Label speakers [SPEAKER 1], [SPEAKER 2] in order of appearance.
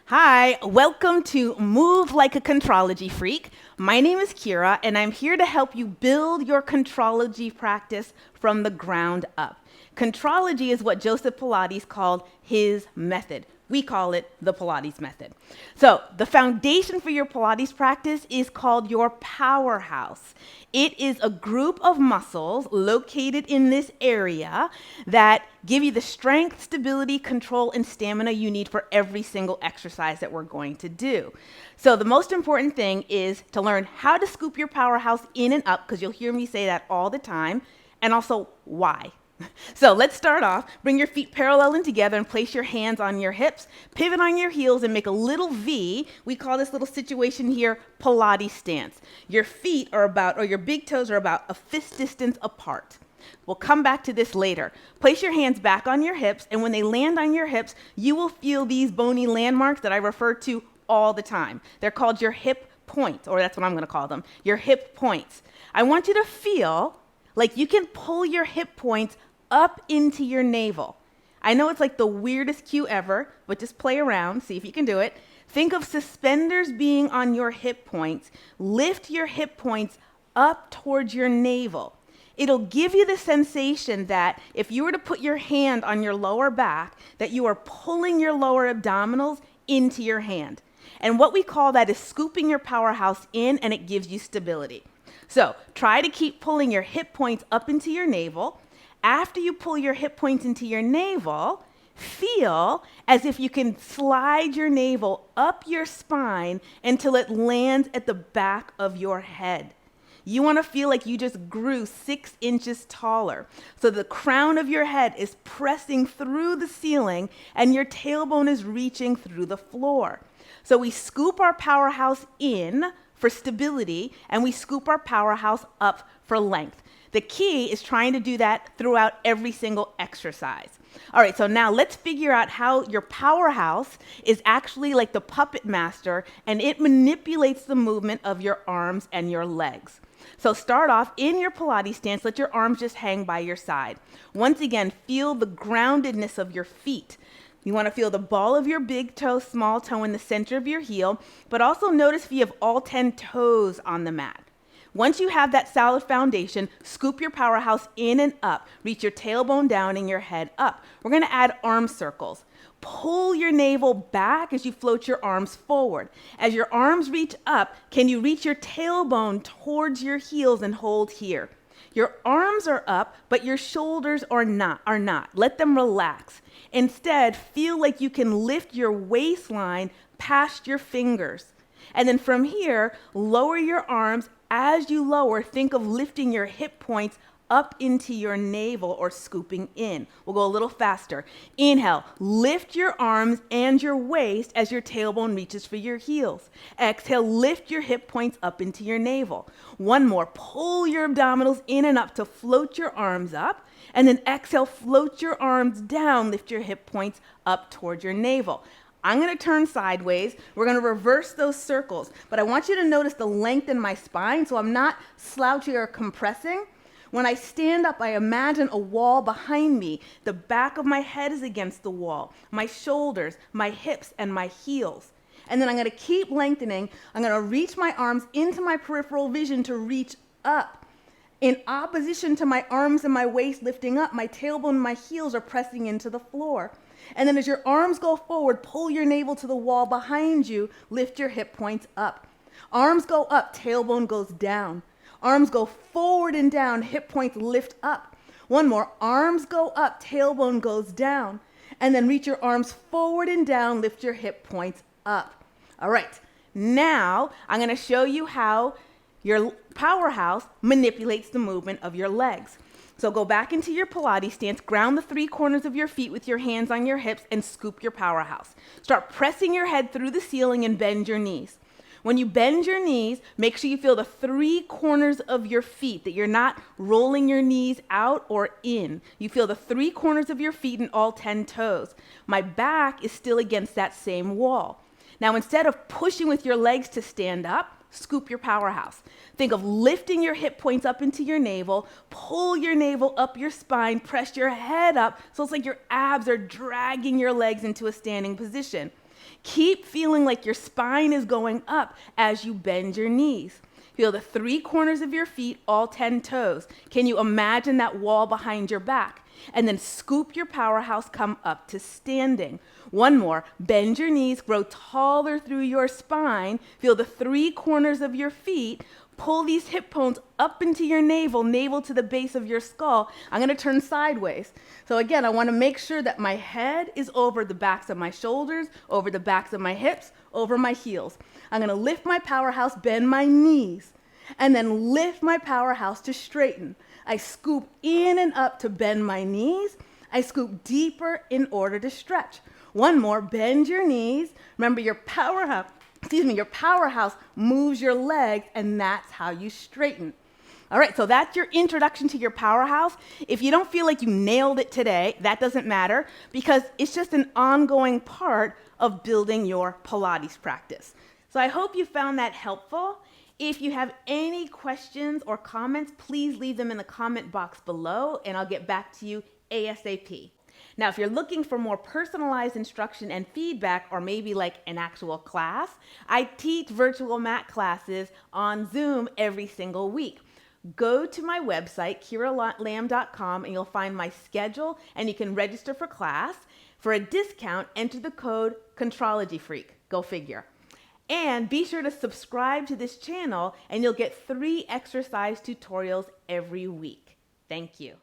[SPEAKER 1] Hi, welcome to Move Like a Contrology Freak. My name is Kira, and I'm here to help you build your Contrology practice from the ground up. Contrology is what Joseph Pilates called his method. We call it the Pilates method. So, the foundation for your Pilates practice is called your Powerhouse. It is a group of muscles located in this area that give you the strength, stability, control, and stamina you need for every single exercise that we're going to do. So, the most important thing is to learn how to scoop your powerhouse in and up, because you'll hear me say that all the time, and also why. So let's start off. Bring your feet parallel and together and place your hands on your hips. Pivot on your heels and make a little V. We call this little situation here Pilates stance. Your feet are about, or your big toes are about a fist distance apart. We'll come back to this later. Place your hands back on your hips, and when they land on your hips, you will feel these bony landmarks that I refer to all the time. They're called your hip points, or that's what I'm going to call them, your hip points. I want you to feel like you can pull your hip points up into your navel. I know it's like the weirdest cue ever, but just play around, see if you can do it. Think of suspenders being on your hip points. Lift your hip points up towards your navel. It'll give you the sensation that if you were to put your hand on your lower back, that you are pulling your lower abdominals into your hand. And what we call that is scooping your powerhouse in, and it gives you stability. So try to keep pulling your hip points up into your navel. After you pull your hip points into your navel, feel as if you can slide your navel up your spine until it lands at the back of your head. You want to feel like you just grew 6 inches taller. So the crown of your head is pressing through the ceiling and your tailbone is reaching through the floor. So we scoop our powerhouse in for stability and we scoop our powerhouse up for length. The key is trying to do that throughout every single exercise. All right, so now let's figure out how your powerhouse is actually like the puppet master, and it manipulates the movement of your arms and your legs. So start off in your Pilates stance, let your arms just hang by your side. Once again, feel the groundedness of your feet. You want to feel the ball of your big toe, small toe in the center of your heel, but also notice if you have all 10 toes on the mat. Once you have that solid foundation, scoop your powerhouse in and up. Reach your tailbone down and your head up. We're going to add arm circles. Pull your navel back as you float your arms forward. As your arms reach up, can you reach your tailbone towards your heels and hold here? Your arms are up, but your shoulders are not. Let them relax. Instead, feel like you can lift your waistline past your fingers. And then from here, lower your arms. As you lower, think of lifting your hip points up into your navel or scooping in. We'll go a little faster. Inhale, lift your arms and your waist as your tailbone reaches for your heels. Exhale, lift your hip points up into your navel. One more, pull your abdominals in and up to float your arms up. And then exhale, float your arms down, lift your hip points up toward your navel. I'm going to turn sideways. We're going to reverse those circles. But I want you to notice the length in my spine, so I'm not slouching or compressing. When I stand up, I imagine a wall behind me. The back of my head is against the wall. My shoulders, my hips, and my heels. And then I'm going to keep lengthening. I'm going to reach my arms into my peripheral vision to reach up. In opposition to my arms and my waist lifting up, my tailbone and my heels are pressing into the floor. And then as your arms go forward, pull your navel to the wall behind you, lift your hip points up. Arms go up, tailbone goes down. Arms go forward and down, hip points lift up. One more, arms go up, tailbone goes down. And then reach your arms forward and down, lift your hip points up. All right, now I'm going to show you how your powerhouse manipulates the movement of your legs. So go back into your Pilates stance, ground the 3 corners of your feet with your hands on your hips, and scoop your powerhouse. Start pressing your head through the ceiling and bend your knees. When you bend your knees, make sure you feel the 3 corners of your feet, that you're not rolling your knees out or in. You feel the 3 corners of your feet and all 10 toes. My back is still against that same wall. Now, instead of pushing with your legs to stand up, scoop your powerhouse. Think of lifting your hip points up into your navel, pull your navel up your spine, press your head up so it's like your abs are dragging your legs into a standing position. Keep feeling like your spine is going up as you bend your knees. Feel the 3 corners of your feet, all 10 toes. Can you imagine that wall behind your back? And then scoop your powerhouse, come up to standing. One more, bend your knees, grow taller through your spine. Feel the 3 corners of your feet. Pull these hip bones up into your navel to the base of your skull. I'm gonna turn sideways. So again, I wanna make sure that my head is over the backs of my shoulders, over the backs of my hips, over my heels. I'm gonna lift my powerhouse, bend my knees, and then lift my powerhouse to straighten. I scoop in and up to bend my knees. I scoop deeper in order to stretch. One more, bend your knees. Remember your powerhouse moves your legs, and that's how you straighten. All right, so that's your introduction to your powerhouse. If you don't feel like you nailed it today, that doesn't matter because it's just an ongoing part of building your Pilates practice. So I hope you found that helpful. If you have any questions or comments, please leave them in the comment box below and I'll get back to you ASAP. Now, if you're looking for more personalized instruction and feedback, or maybe like an actual class, I teach virtual mat classes on Zoom every single week. Go to my website, kiralam.com, and you'll find my schedule and you can register for class. For a discount, enter the code Contrology Freak. Go figure. And be sure to subscribe to this channel and you'll get 3 exercise tutorials every week. Thank you.